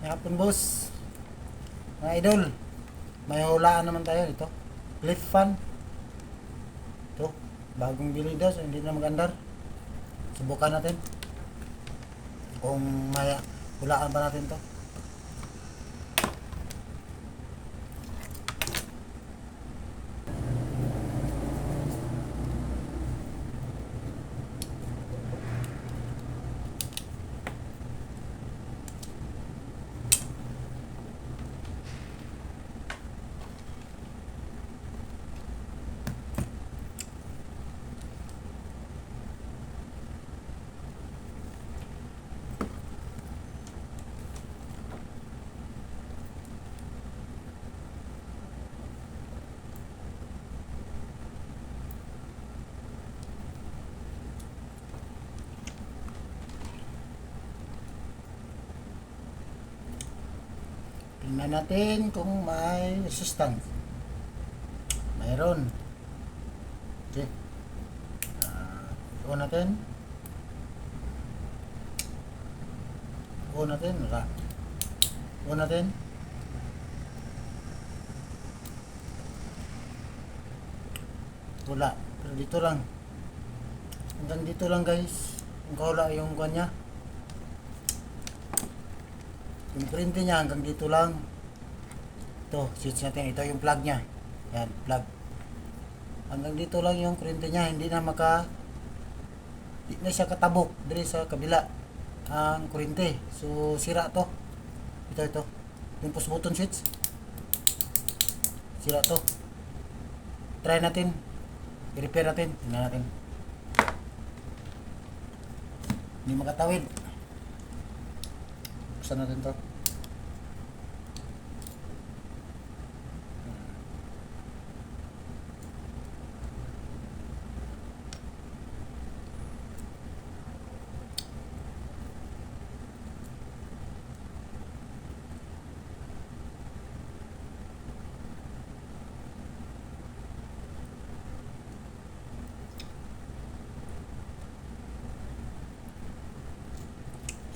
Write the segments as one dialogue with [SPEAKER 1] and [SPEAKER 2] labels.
[SPEAKER 1] Hapon boss, mga idol, may hulaan naman tayo ito. Cliff fan. Ito, bagong bili daw, so hindi na magandar. Subukan natin kung may hulaan pa natin to. Tingnan natin kung may resistance. Mayroon. Okay. On natin. On natin. Wala. On natin. Wala. Pero dito lang. Hanggang dito lang guys. Kung wala yung kanya. Yung print niya hanggang dito lang. Ito, switch natin. Ito yung plug niya. Yan, plug. Hanggang dito lang yung print niya. Hindi na hindi na siya katabok. Dito sa kabila. Ang kurente. So, sira to. Ito. Yung push button switch. Sira to. Try natin. I-repair natin. Tingnan natin. Hindi makatawid. Buksan natin to.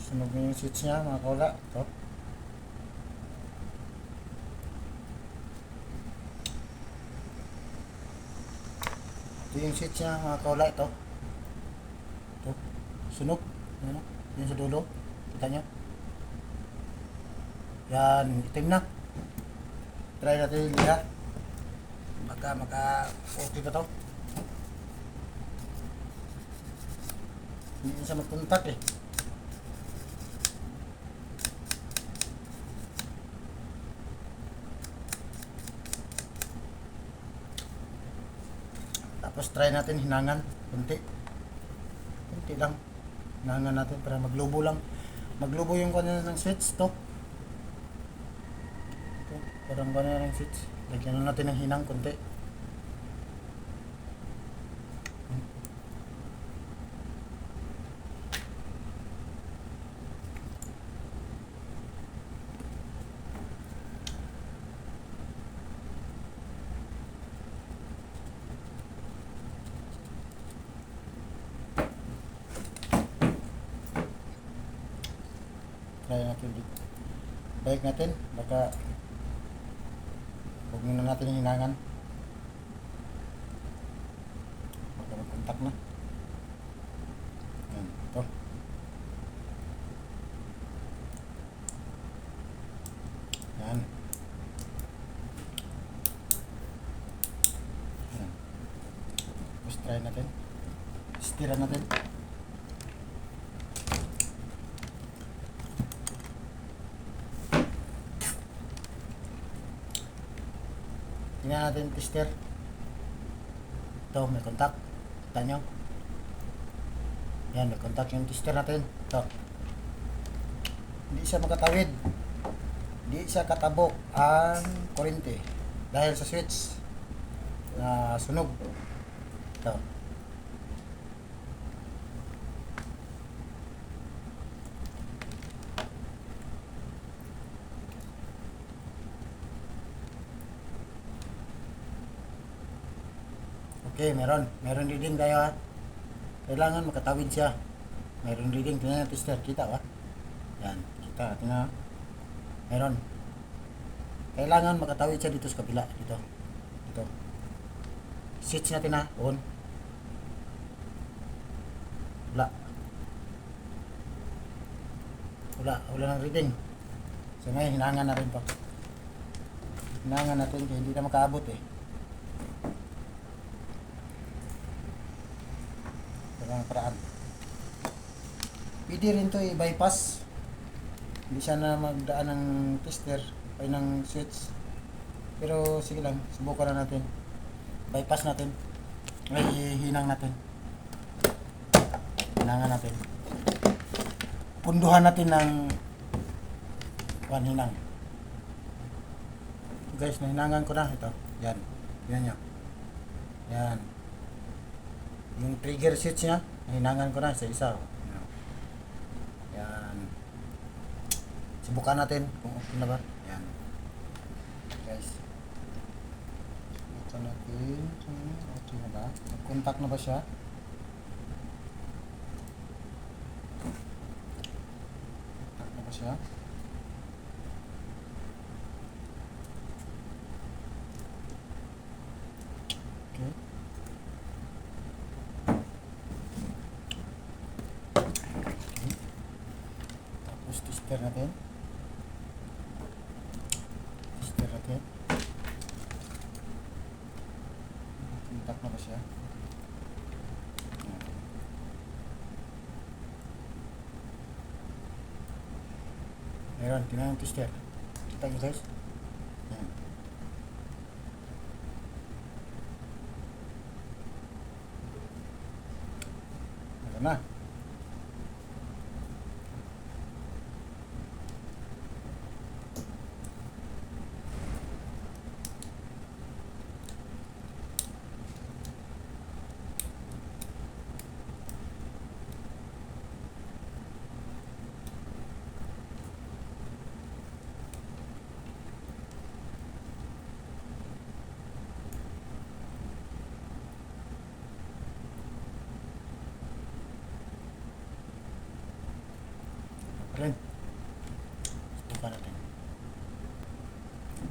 [SPEAKER 1] Sunog na yung switch niya mga kaula. Ito. Ito yung switch niya mga kaula. Ito. Sunog. Ano? Yung sa dulo. Kita nyo. Yan. Itim na. Try natin yung liha. Okay pa to. Hindi na siya magkontak eh. Tapos try natin hinangan kunti lang, hinangan natin para maglubo yung kanya ng switch to. Ito, parang kanya ng switch, lagyan na natin ng hinang kunti. Try natin dito. Balik natin. Baka huwag muna natin yung hinangan. Baka mag-contact na. Yan. Ito. Yan. Yan. Tapos try natin. Stira natin. Tingnan natin tester. Ito, may contact. Kita nyo. Yan, may contact yung tester natin. Ito. Hindi siya makatawid. Hindi siya katabok ang kurente. Dahil sa switch na sunog. Ito. Okay, meron reading tayo ha. Kailangan makatawid siya. Meron reading, tingnan natin tester, kita ba? Yan, kita, tingnan. Meron. Kailangan makatawid siya dito sa kabila. Dito. Dito. Switch natin na. On. Wala. Wala ng reading. So ngayon, hinangan na rin to. Hinangan natin kaya hindi na makaabot eh. Parang paraan. Pwede rin to i-bypass. Hindi siya na magdaan ng tester ay ng switch. Pero sige lang, subukan na natin. Bypass natin. Ay, hinang natin. Hinangan natin. Punduhan natin ng hinang. Guys, nahinangan ko na ito. Yan. Yan nyo. Yan. Yung trigger switch niya, nahinangan ko na sa isa. Yan. Subukan natin kung okay na ba. Yan. Guys. Subukan natin kung okay na ba. Nag-contact na ba siya? Contact na ba siya? Okay. Tapos tester natin. Tester natin. Contact na ba siya? Meron, tingnan yung tester. Kita nyo guys? Yan. Meron na. Rin. Subukan natin.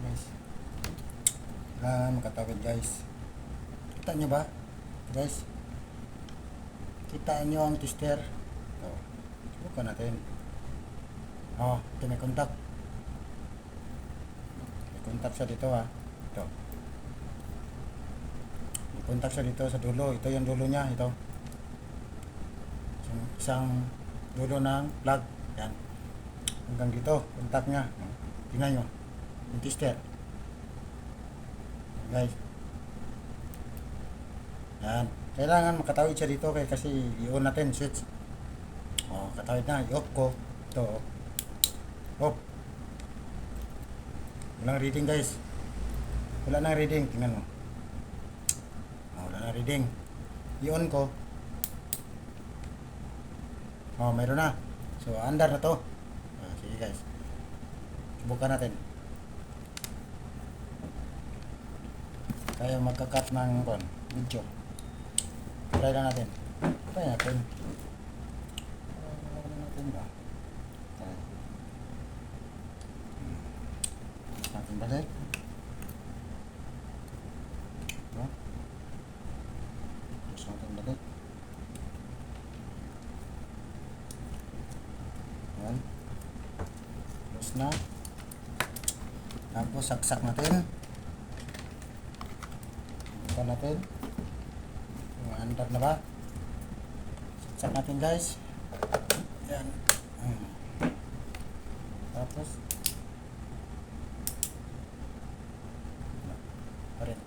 [SPEAKER 1] Guys. Makatawid guys. Kita nyo ba? Guys. Kita nyo ang tester. Ito. Subukan natin. Oh, ito may contact. May contact siya dito ha. Ito. May contact siya dito sa dulo. Ito yung dulo niya. Ito. Isang dulo ng plug. Yan. Hanggang dito, contact niya. Tingnan nyo. Yung tester. Guys. Yan. Kailangan makatawid siya dito kasi i-on natin switch. O, katawid na. I-off ko. Ito. Off. Walang reading guys. Wala nang reading. Tingnan mo. Wala nang reading. I-on ko. Mayroon na. So, andar na to. Sige guys. Subukan natin. Kaya magka-cut ng video. Try na natin. Try natin. Try natin ba? Try. Natin balik. Ito. Terus natin balik. Yan. Terus na. Tapos saksak natin. Subukan natin. Andar na ba? Saksak natin guys. Yan. Tapos pa rin.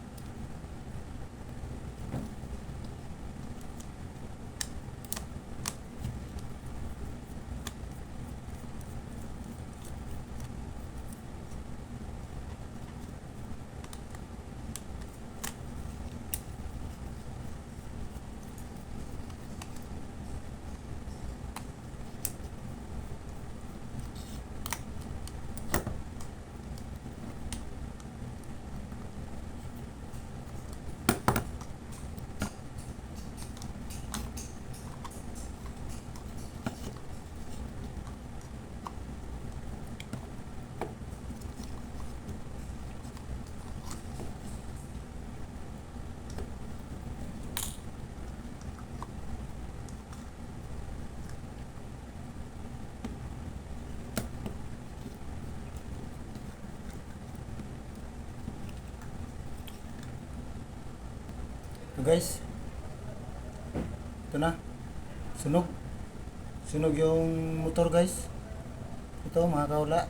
[SPEAKER 1] guys. Ito na. Sunog. Sunog yung motor guys. Ito mga kaula.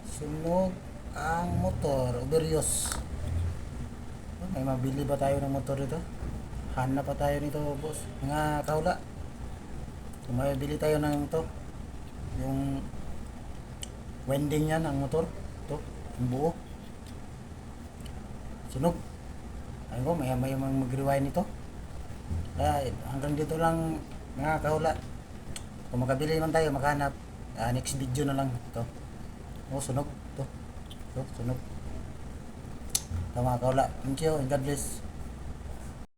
[SPEAKER 1] Sunog ang motor. Overuse. May mabili ba tayo ng motor dito? Hanap pa tayo nito boss. Mga kaula. Kung may bili tayo ng ito. Yung winding yan ang motor. Ito. Yung buo. Sunog. Ayun ko, maya mag-rewind ito. Kaya hanggang dito lang mga kaula. Kung makabili man tayo, makahanap. Next video na lang ito. Oh, sunog. Ito. Ito, sunog. Ito mga kaula. Thank you and God bless.